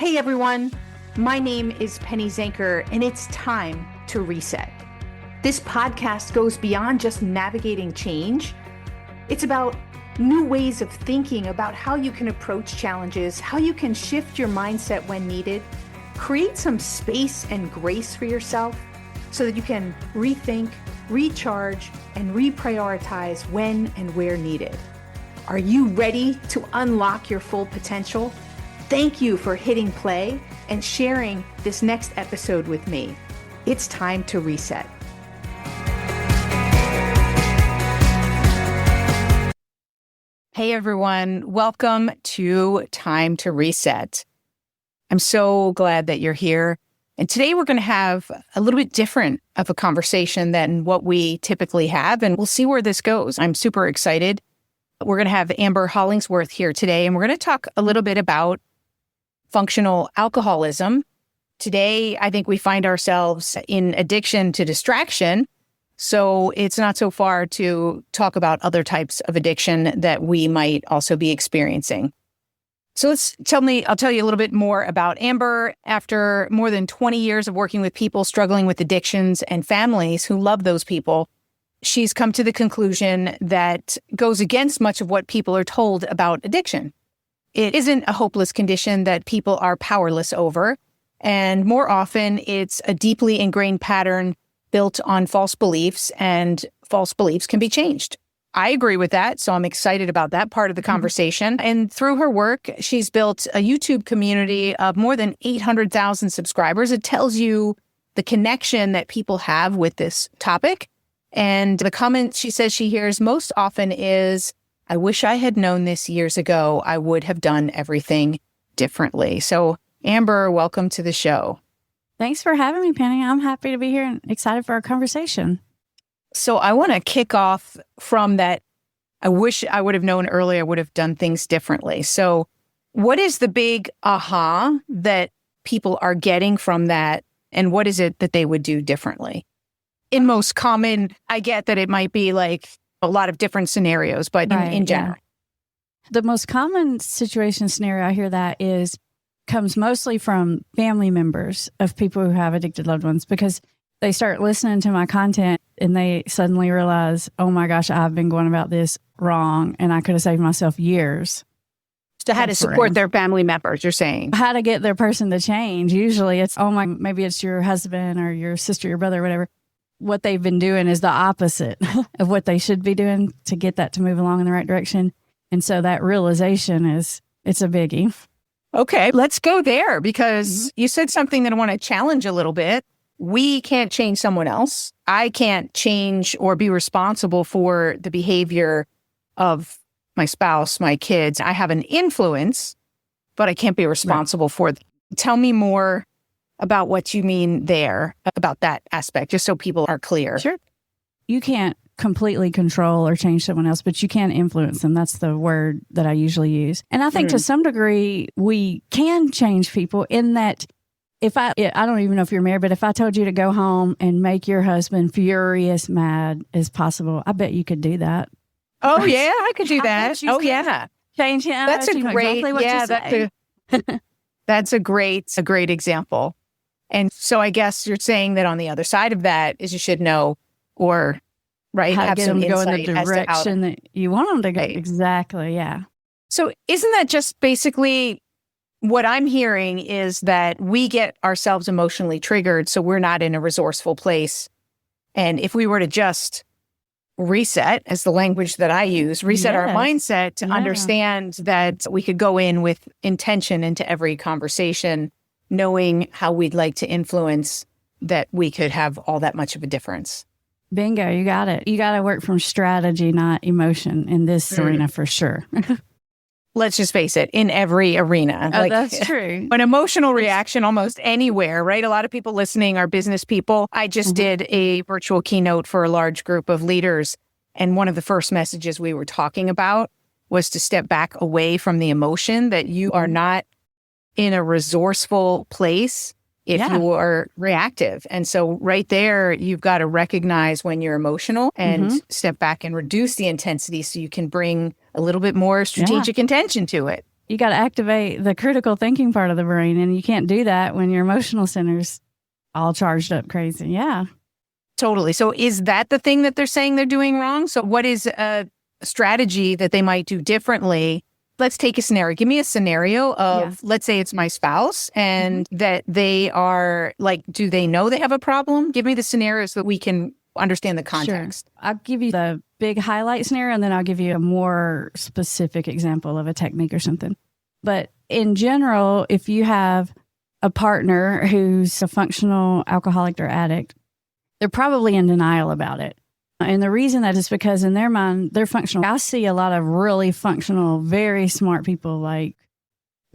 Hey everyone, my name is Penny Zanker, and it's time to reset. This podcast goes beyond just navigating change. It's about new ways of thinking about how you can approach challenges, how you can shift your mindset when needed, create some space and grace for yourself so that you can rethink, recharge, and reprioritize when and where needed. Are you ready to unlock your full potential? Thank you for hitting play and sharing this next episode with me. It's time to reset. Hey everyone, welcome to Time to Reset. I'm so glad that you're here. And today we're going to have a little bit different of a conversation than what we typically have, and we'll see where this goes. I'm super excited. We're going to have Amber Hollingsworth here today, and we're going to talk a little bit about functional alcoholism. Today, I think we find ourselves in addiction to distraction. So it's not so far to talk about other types of addiction that we might also be experiencing. So I'll tell you a little bit more about Amber. After more than 20 years of working with people struggling with addictions and families who love those people, she's come to the conclusion that goes against much of what people are told about addiction. It isn't a hopeless condition that people are powerless over, and more often it's a deeply ingrained pattern built on false beliefs, and false beliefs can be changed. I agree with that, so I'm excited about that part of the conversation. And through her work, she's built a YouTube community of more than 800,000 subscribers. It tells you the connection that people have with this topic. And the comment she says she hears most often is, I wish I had known this years ago. I would have done everything differently. So, Amber, welcome to the show. Thanks for having me, Penny. I'm happy to be here and excited for our conversation. So I want to kick off from that. I wish I would have known earlier, I would have done things differently. So what is the big aha that people are getting from that? And what is it that they would do differently? In most common, I get that it might be like a lot of different scenarios, but in general. Yeah. The most common situation scenario I hear that comes mostly from family members of people who have addicted loved ones, because they start listening to my content and they suddenly realize, oh my gosh, I've been going about this wrong and I could have saved myself years. So how to support their family members, you're saying? How to get their person to change. Usually it's, maybe it's your husband or your sister, your brother, whatever. What they've been doing is the opposite of what they should be doing to get that to move along in the right direction. And so that realization it's a biggie. Okay, let's go there, because you said something that I want to challenge a little bit. We can't change someone else. I can't change or be responsible for the behavior of my spouse, my kids. I have an influence, but I can't be responsible for them. Tell me more about what you mean there, about that aspect, just so people are clear. Sure. You can't completely control or change someone else, but you can influence them. That's the word that I usually use. And I think to some degree, we can change people in that I don't even know if you're married, but if I told you to go home and make your husband furious, mad as possible, I bet you could do that. Oh, yeah, I could do that. Oh, yeah. Change him. That's a great, that's a great example. And so I guess you're saying that on the other side of that is you should know, or have some them go in the insight direction that you want them to go. Exactly. Yeah. So isn't that just basically what I'm hearing is that we get ourselves emotionally triggered, so we're not in a resourceful place. And if we were to just reset, as the language that I use, reset our mindset to understand that we could go in with intention into every conversation, knowing how we'd like to influence, that we could have all that much of a difference. Bingo, you got it. You got to work from strategy, not emotion in this arena for sure. Let's just face it, in every arena. That's true. An emotional reaction almost anywhere, right? A lot of people listening are business people. I just did a virtual keynote for a large group of leaders. And one of the first messages we were talking about was to step back away from the emotion, that you are not in a resourceful place if you are reactive. And so right there, you've got to recognize when you're emotional and step back and reduce the intensity so you can bring a little bit more strategic intention to it. You got to activate the critical thinking part of the brain. And you can't do that when your emotional center's all charged up crazy. Yeah. Totally. So is that the thing that they're saying they're doing wrong? So what is a strategy that they might do differently? Let's take a scenario. Give me a scenario of, let's say it's my spouse and that they are like, do they know they have a problem? Give me the scenario so that we can understand the context. Sure. I'll give you the big highlight scenario and then I'll give you a more specific example of a technique or something. But in general, if you have a partner who's a functional alcoholic or addict, they're probably in denial about it. And the reason that is because in their mind, they're functional. I see a lot of really functional, very smart people like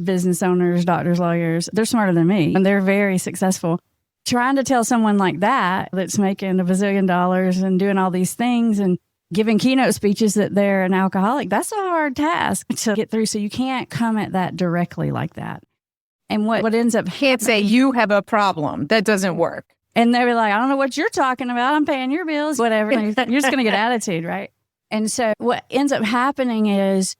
business owners, doctors, lawyers. They're smarter than me and they're very successful. Trying to tell someone like that, that's making $1 bazillion and doing all these things and giving keynote speeches that they're an alcoholic, that's a hard task to get through. So you can't come at that directly like that. And what ends up can't say you have a problem. That doesn't work. And they're like, I don't know what you're talking about. I'm paying your bills, whatever. You're just going to get attitude, right? And so what ends up happening is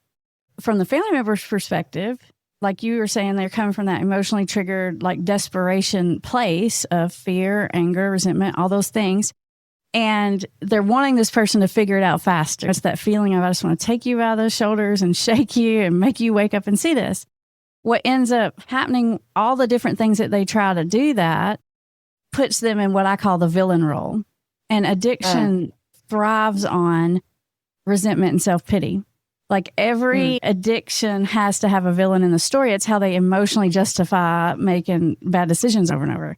from the family member's perspective, like you were saying, they're coming from that emotionally triggered, like desperation place of fear, anger, resentment, all those things. And they're wanting this person to figure it out faster. It's that feeling of, I just want to take you out of the shoulders and shake you and make you wake up and see this. What ends up happening, all the different things that they try to do that, puts them in what I call the villain role. And addiction thrives on resentment and self-pity. Like every addiction has to have a villain in the story. It's how they emotionally justify making bad decisions over and over.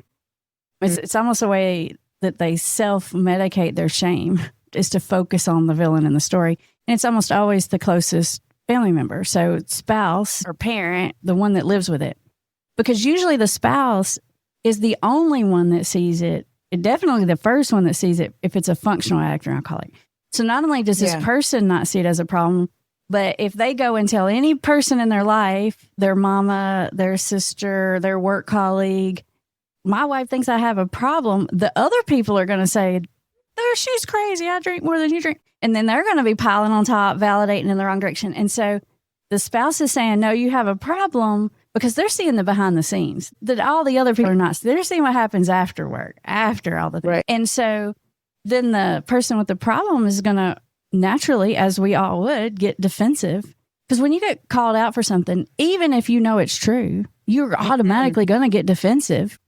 It's almost a way that they self-medicate their shame, is to focus on the villain in the story. And it's almost always the closest family member. So spouse or parent, the one that lives with it. Because usually the spouse is the only one that sees it, definitely the first one that sees it if it's a functional addict or alcoholic. So not only does this person not see it as a problem, but if they go and tell any person in their life, their mama, their sister, their work colleague, my wife thinks I have a problem, the other people are going to say, oh, she's crazy. I drink more than you drink. And then they're going to be piling on top, validating in the wrong direction. And so the spouse is saying, no, you have a problem, because they're seeing the behind the scenes that all the other people are not. They're seeing what happens after work, after all the things. Right. And so then the person with the problem is going to naturally, as we all would, get defensive. Because when you get called out for something, even if you know it's true, you're automatically going to get defensive.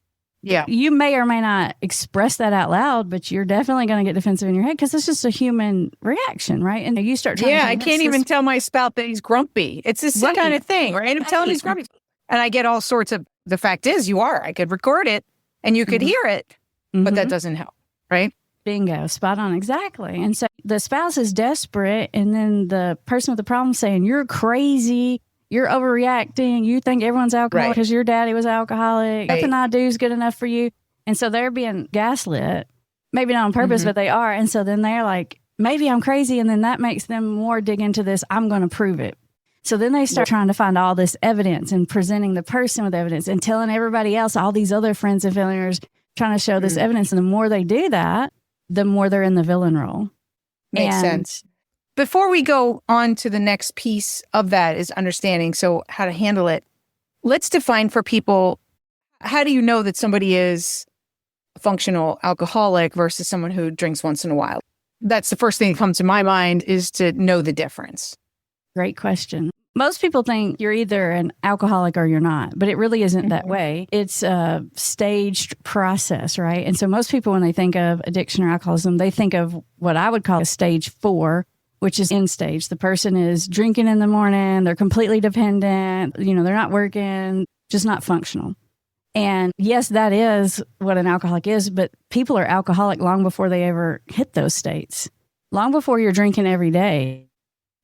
Yeah. You may or may not express that out loud, but you're definitely going to get defensive in your head because it's just a human reaction, right? And you start trying to I can't even tell my spouse that he's grumpy. It's this kind of thing, right? I'm telling him he's grumpy. And I get all sorts of, the fact is you are. I could record it and you could hear it, but that doesn't help, right? Bingo, spot on, exactly. And so the spouse is desperate, and then the person with the problem saying, you're crazy, you're overreacting, you think everyone's alcoholic because your daddy was alcoholic, nothing I do is good enough for you. And so they're being gaslit, maybe not on purpose, but they are. And so then they're like, maybe I'm crazy, and then that makes them more dig into this, I'm going to prove it. So then they start trying to find all this evidence and presenting the person with evidence and telling everybody else, all these other friends and failures, trying to show this evidence. And the more they do that, the more they're in the villain role. Makes sense. Before we go on to the next piece of that is understanding, so how to handle it, let's define for people, how do you know that somebody is a functional alcoholic versus someone who drinks once in a while? That's the first thing that comes to my mind, is to know the difference. Great question. Most people think you're either an alcoholic or you're not, but it really isn't that way. It's a staged process, right? And so most people, when they think of addiction or alcoholism, they think of what I would call a stage 4, which is end stage. The person is drinking in the morning, they're completely dependent, they're not working, just not functional. And yes, that is what an alcoholic is, but people are alcoholic long before they ever hit those states. Long before you're drinking every day,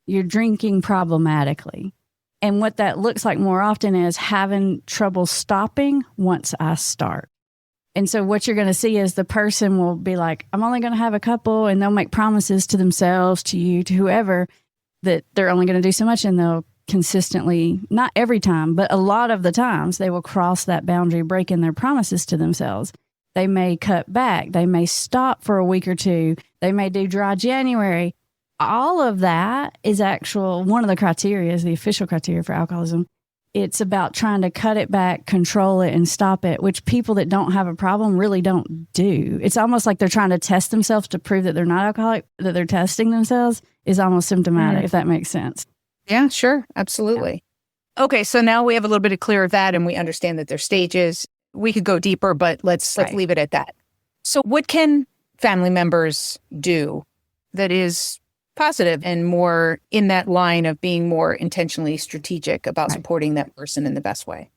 you're drinking problematically. And what that looks like more often is having trouble stopping once I start. And so what you're going to see is the person will be like, I'm only going to have a couple, and they'll make promises to themselves, to you, to whoever, that they're only going to do so much, and they'll consistently, not every time, but a lot of the times, they will cross that boundary, breaking their promises to themselves. They may cut back. They may stop for a week or two. They may do dry January. All of that is one of the criteria, is the official criteria for alcoholism, it's about trying to cut it back, control it, and stop it, which people that don't have a problem really don't do. It's almost like they're trying to test themselves to prove that they're not alcoholic, that they're testing themselves is almost symptomatic, if that makes sense. Yeah, sure. Absolutely. Yeah. Okay, so now we have a little bit of clear of that, and we understand that there's stages. We could go deeper, but let's leave it at that. So what can family members do that is positive and more in that line of being more intentionally strategic about supporting that person in the best way?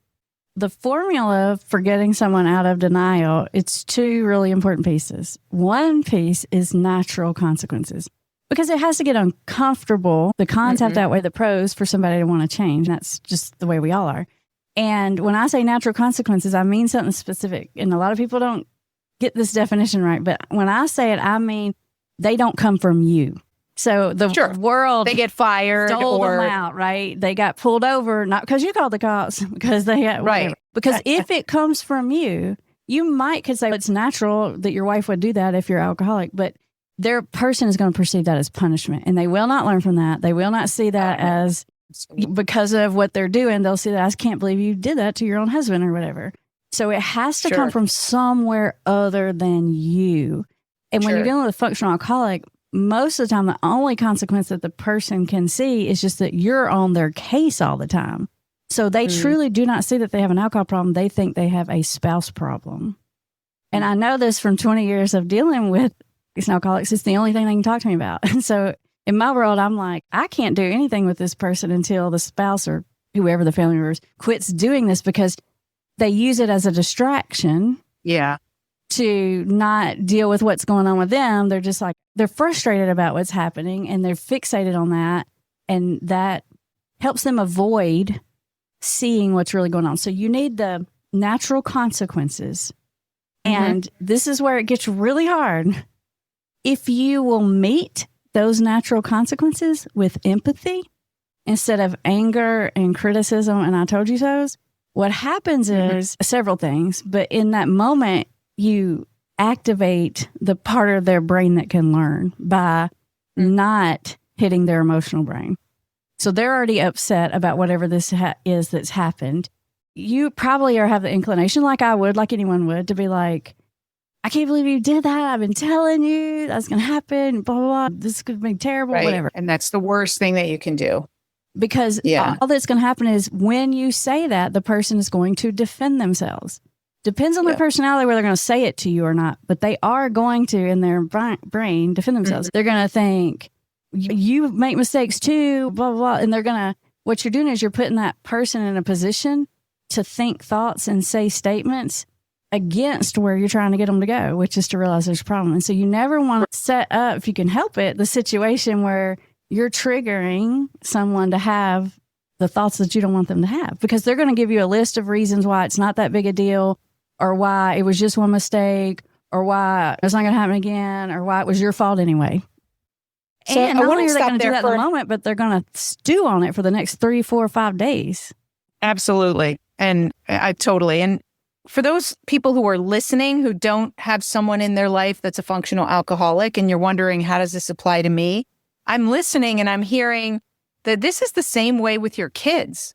The formula for getting someone out of denial, it's two really important pieces. One piece is natural consequences, because it has to get uncomfortable. The cons have to outweigh the pros for somebody to want to change. That's just the way we all are. And when I say natural consequences, I mean something specific. And a lot of people don't get this definition right. But when I say it, I mean they don't come from you. So the world, they get fired stole them out, right? They got pulled over, not because you called the cops, because they had, whatever. Because if it comes from you, you could say it's natural that your wife would do that if you're alcoholic, but their person is going to perceive that as punishment, and they will not learn from that. They will not see that as because of what they're doing. They'll see that I can't believe you did that to your own husband or whatever. So it has to come from somewhere other than you. And when you're dealing with a functional alcoholic, most of the time, the only consequence that the person can see is just that you're on their case all the time. So they truly do not see that they have an alcohol problem. They think they have a spouse problem. And I know this from 20 years of dealing with these alcoholics. It's the only thing they can talk to me about. And so in my world, I'm like, I can't do anything with this person until the spouse or whoever the family member is quits doing this, because they use it as a distraction. Yeah. To not deal with what's going on with them. They're just like, they're frustrated about what's happening and they're fixated on that. And that helps them avoid seeing what's really going on. So you need the natural consequences. And this is where it gets really hard. If you will meet those natural consequences with empathy instead of anger and criticism and I told you so's, what happens is several things. But in that moment, you activate the part of their brain that can learn by not hitting their emotional brain. So they're already upset about whatever this is that's happened. You probably have the inclination, like I would, like anyone would, to be like, I can't believe you did that. I've been telling you that's going to happen, blah, blah, blah. This could be terrible, whatever. And that's the worst thing that you can do. Because all that's going to happen is when you say that, the person is going to defend themselves. Depends on their personality whether they're going to say it to you or not, but they are going to, in their brain, defend themselves. They're going to think, you make mistakes too, blah, blah, blah. And they're going to, what you're doing is you're putting that person in a position to think thoughts and say statements against where you're trying to get them to go, which is to realize there's a problem. And so you never want to set up, if you can help it, the situation where you're triggering someone to have the thoughts that you don't want them to have, because they're going to give you a list of reasons why it's not that big a deal, or why it was just one mistake, or why it's not going to happen again, or why it was your fault anyway. So and not only are they going to do that in the moment, but they're going to stew on it for the next 3, 4, 5 days. Absolutely. And I totally. And for those people who are listening, who don't have someone in their life that's a functional alcoholic, and you're wondering, how does this apply to me? I'm listening and I'm hearing that this is the same way with your kids.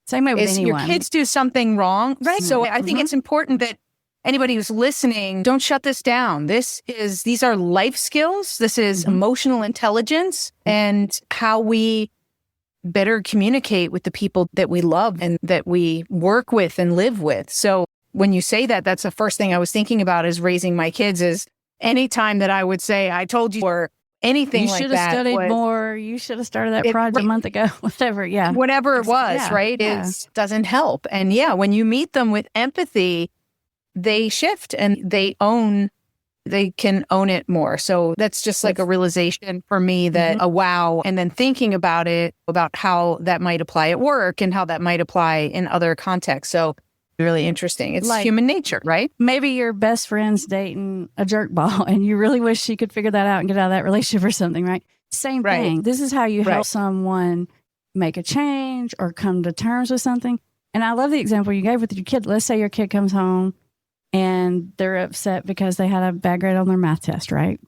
Same way with anyone. Your kids do something wrong, right? So I think it's important that anybody who's listening, don't shut this down. These are life skills. This is emotional intelligence and how we better communicate with the people that we love and that we work with and live with. So when you say that, that's the first thing I was thinking about is raising my kids. Is anytime that I would say, I told you, or anything like that. You should have studied more. You should have started that project a month ago. Whatever, Whatever it was, right? It doesn't help. And when you meet them with empathy, they shift and they can own it more. So that's just like a realization for me that a wow. And then thinking about it, about how that might apply at work and how that might apply in other contexts. So really interesting. It's like human nature, right? Maybe your best friend's dating a jerkball and you really wish she could figure that out and get out of that relationship or something, right? Same thing. This is how you help someone make a change or come to terms with something. And I love the example you gave with your kid. Let's say your kid comes home and they're upset because they had a bad grade on their math test, right?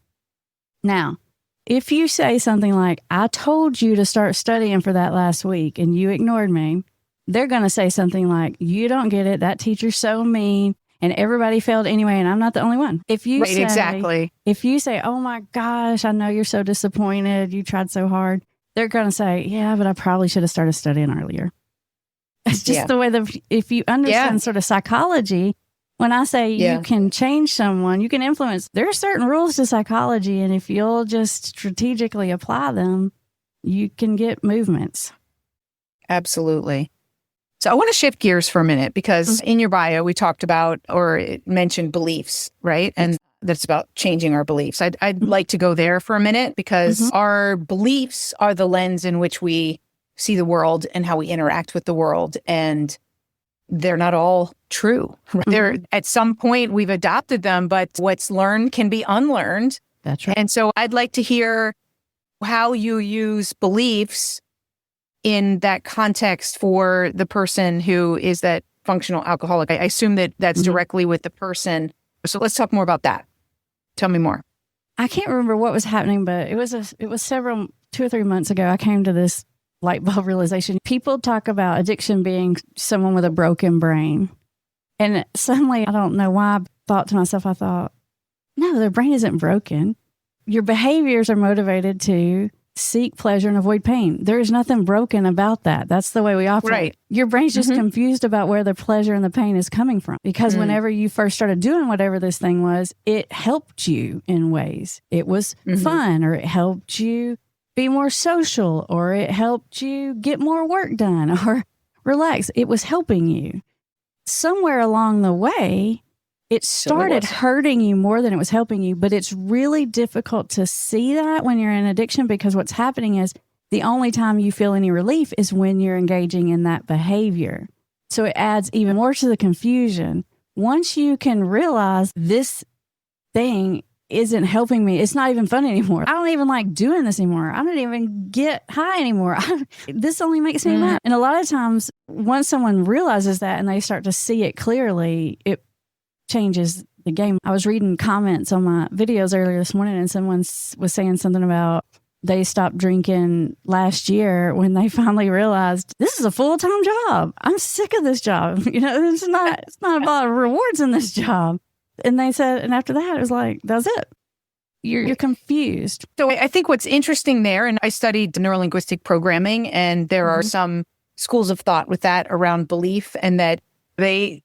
Now, if you say something like, I told you to start studying for that last week and you ignored me, they're going to say something like, you don't get it. That teacher's so mean and everybody failed anyway. And I'm not the only one. If you say, exactly. If you say, oh my gosh, I know you're so disappointed. You tried so hard. They're going to say, yeah, but I probably should have started studying earlier. It's just the way that if you understand sort of psychology, when I say you can change someone, you can influence, there are certain rules to psychology. And if you'll just strategically apply them, you can get movements. Absolutely. So I want to shift gears for a minute because in your bio, we talked about or it mentioned beliefs, right? And that's about changing our beliefs. I'd like to go there for a minute because our beliefs are the lens in which we see the world and how we interact with the world. And they're not all true. They're, at some point, we've adopted them, but what's learned can be unlearned. That's right. And so I'd like to hear how you use beliefs in that context for the person who is that functional alcoholic. I assume that that's directly with the person. So let's talk more about that. Tell me more. I can't remember what was happening, but it was 2 or 3 months ago, I came to this light bulb realization. People talk about addiction being someone with a broken brain. And suddenly, I don't know why I thought to myself, no, their brain isn't broken. Your behaviors are motivated to seek pleasure and avoid pain. There is nothing broken about that. That's the way we operate. Right. Your brain's just confused about where the pleasure and the pain is coming from. Because whenever you first started doing whatever this thing was, it helped you in ways. It was fun, or it helped you be more social, or it helped you get more work done, or relax. It was helping you. Somewhere along the way, it started hurting you more than it was helping you, but it's really difficult to see that when you're in addiction, because what's happening is the only time you feel any relief is when you're engaging in that behavior. So it adds even more to the confusion. Once you can realize this thing isn't helping me, it's not even fun anymore. I don't even like doing this anymore. I don't even get high anymore. This only makes me mad. And a lot of times, once someone realizes that and they start to see it clearly, it changes the game. I was reading comments on my videos earlier this morning, and someone was saying something about they stopped drinking last year when they finally realized this is a full-time job. I'm sick of this job. It's not about rewards in this job. And they said, and after that, it was like, that's it. You're confused. So I think what's interesting there, and I studied neurolinguistic programming, and there are some schools of thought with that around belief, and that they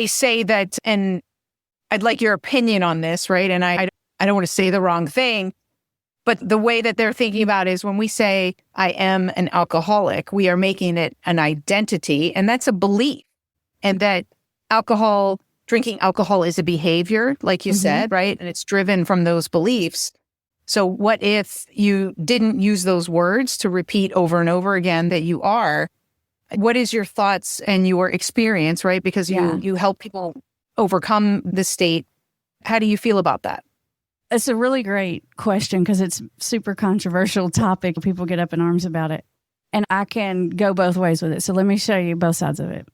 say that, and I'd like your opinion on this, right? And I don't want to say the wrong thing, but the way that they're thinking about it is when we say, I am an alcoholic, we are making it an identity, and that's a belief. And that drinking alcohol is a behavior, like you said, right? And it's driven from those beliefs. So what if you didn't use those words to repeat over and over again that you are? What is your thoughts and your experience, right? Because you help people overcome this state. How do you feel about that? It's a really great question because it's a super controversial topic. People get up in arms about it. And I can go both ways with it. So let me show you both sides of it.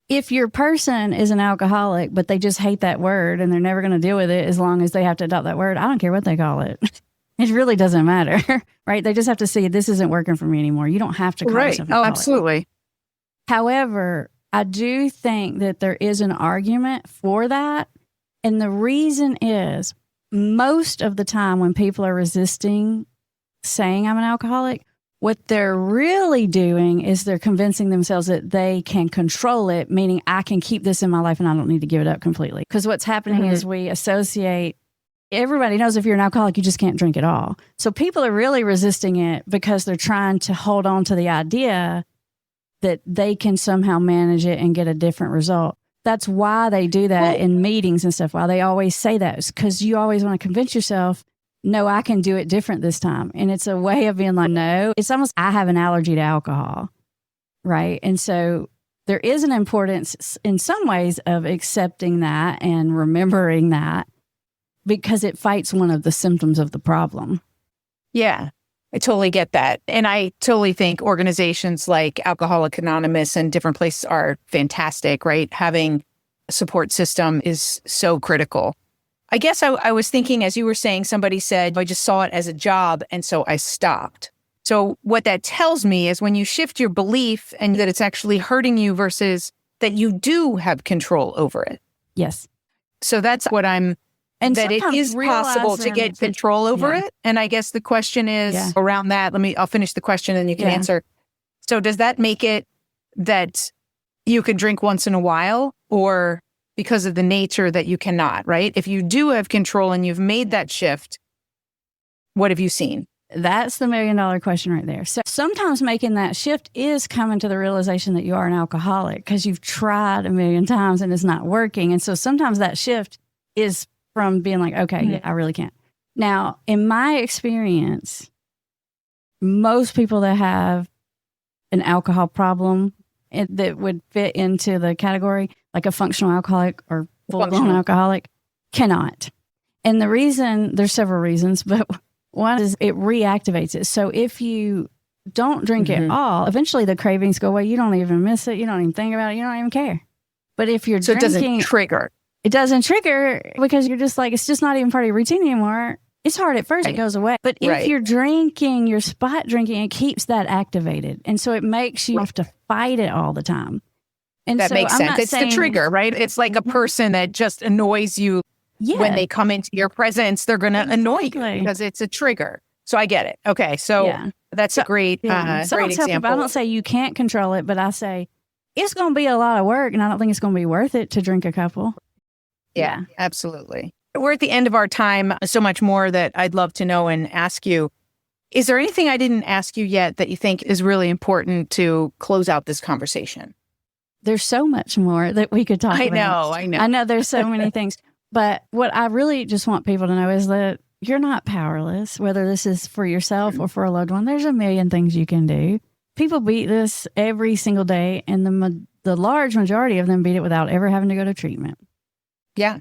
If your person is an alcoholic, but they just hate that word and they're never going to deal with it as long as they have to adopt that word, I don't care what they call it. It really doesn't matter, right? They just have to see this isn't working for me anymore. You don't have to call yourself an alcoholic. Absolutely. However, I do think that there is an argument for that. And the reason is most of the time when people are resisting saying I'm an alcoholic, what they're really doing is they're convincing themselves that they can control it, meaning I can keep this in my life and I don't need to give it up completely. Because what's happening is we associate, everybody knows if you're an alcoholic, you just can't drink at all. So people are really resisting it because they're trying to hold on to the idea that they can somehow manage it and get a different result. That's why they do that in meetings and stuff. Why they always say that is because you always want to convince yourself, no, I can do it different this time. And it's a way of being like, no, it's almost, I have an allergy to alcohol, right? And so there is an importance in some ways of accepting that and remembering that because it fights one of the symptoms of the problem. Yeah, I totally get that. And I totally think organizations like Alcoholics Anonymous and different places are fantastic, right? Having a support system is so critical. I guess I was thinking, as you were saying, somebody said, I just saw it as a job, and so I stopped. So what that tells me is when you shift your belief and that it's actually hurting you versus that you do have control over it. Yes. So that's what I'm, and that it is possible to get control over it. And I guess the question is around that. I'll finish the question and you can answer. So does that make it that you can drink once in a while, or because of the nature that you cannot, right? If you do have control and you've made that shift, what have you seen? That's the $1 million question right there. So sometimes making that shift is coming to the realization that you are an alcoholic because you've tried 1,000,000 times and it's not working. And so sometimes that shift is from being like, okay, I really can't. Now, in my experience, most people that have an alcohol problem that would fit into the category, like a functional alcoholic or full-blown alcoholic, cannot. And the reason, there's several reasons, but one is it reactivates it. So if you don't drink it all, eventually the cravings go away. You don't even miss it. You don't even think about it. You don't even care. But if you're drinking... So it doesn't trigger. It doesn't trigger because you're just like, it's just not even part of your routine anymore. It's hard at first. It goes away. But if you're drinking, you're spot drinking, it keeps that activated. And so it makes you have to fight it all the time. And that so makes sense. It's the trigger, right? It's like a person that just annoys you. When they come into your presence, they're going to annoy you because it's a trigger. So I get it. Okay. So that's a great, great example. I don't say you can't control it, but I say it's going to be a lot of work and I don't think it's going to be worth it to drink a couple. Yeah, absolutely. We're at the end of our time. So much more that I'd love to know and ask you. Is there anything I didn't ask you yet that you think is really important to close out this conversation? There's so much more that we could talk about. I know. I know there's so many things. But what I really just want people to know is that you're not powerless, whether this is for yourself or for a loved one. There's a million things you can do. People beat this every single day, and the large majority of them beat it without ever having to go to treatment. Yeah.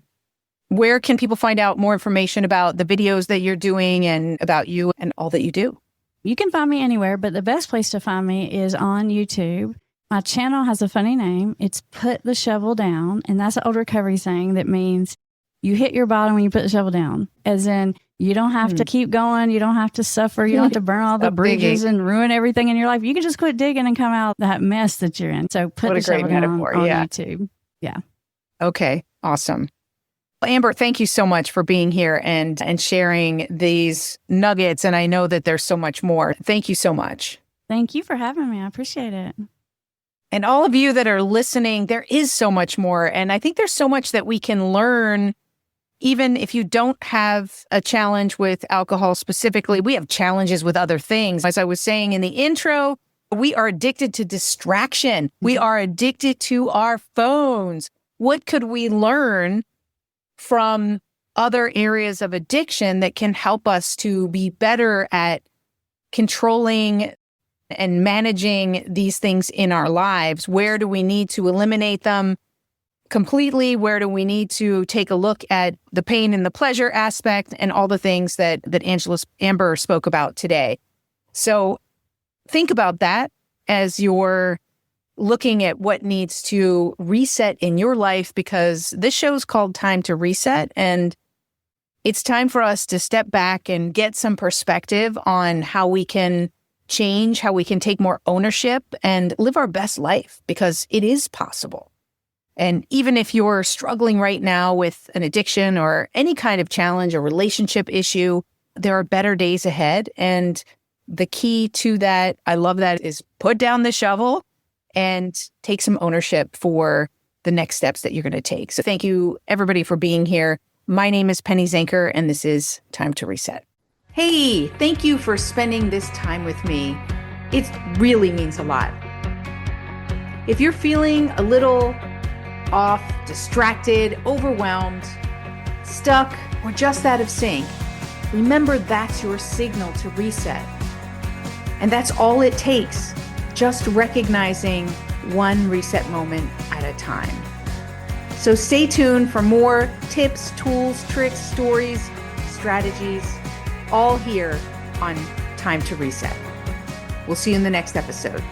Where can people find out more information about the videos that you're doing and about you and all that you do? You can find me anywhere, but the best place to find me is on YouTube. My channel has a funny name. It's Put the Shovel Down, and that's an old recovery saying that means you hit your bottom when you put the shovel down, as in you don't have to keep going. You don't have to suffer. You don't have to burn all the bridges and ruin everything in your life. You can just quit digging and come out that mess that you're in. So put the shovel down on YouTube. Yeah. Okay. Awesome. Well, Amber, thank you so much for being here and sharing these nuggets. And I know that there's so much more. Thank you so much. Thank you for having me. I appreciate it. And all of you that are listening, there is so much more. And I think there's so much that we can learn. Even if you don't have a challenge with alcohol specifically, we have challenges with other things. As I was saying in the intro, we are addicted to distraction. We are addicted to our phones. What could we learn from other areas of addiction that can help us to be better at controlling and managing these things in our lives? Where do we need to eliminate them completely? Where do we need to take a look at the pain and the pleasure aspect and all the things that Amber spoke about today? So think about that as you're looking at what needs to reset in your life, because this show is called Time to Reset, and it's time for us to step back and get some perspective on how we can change, how we can take more ownership and live our best life, because it is possible. And even if you're struggling right now with an addiction or any kind of challenge or relationship issue, there are better days ahead. And the key to that, I love that, is put down the shovel and take some ownership for the next steps that you're going to take. So thank you, everybody, for being here. My name is Penny Zanker, and this is Time to Reset. Hey, thank you for spending this time with me. It really means a lot. If you're feeling a little off, distracted, overwhelmed, stuck, or just out of sync, remember that's your signal to reset. And that's all it takes. Just recognizing one reset moment at a time. So stay tuned for more tips, tools, tricks, stories, strategies, all here on Time to Reset. We'll see you in the next episode.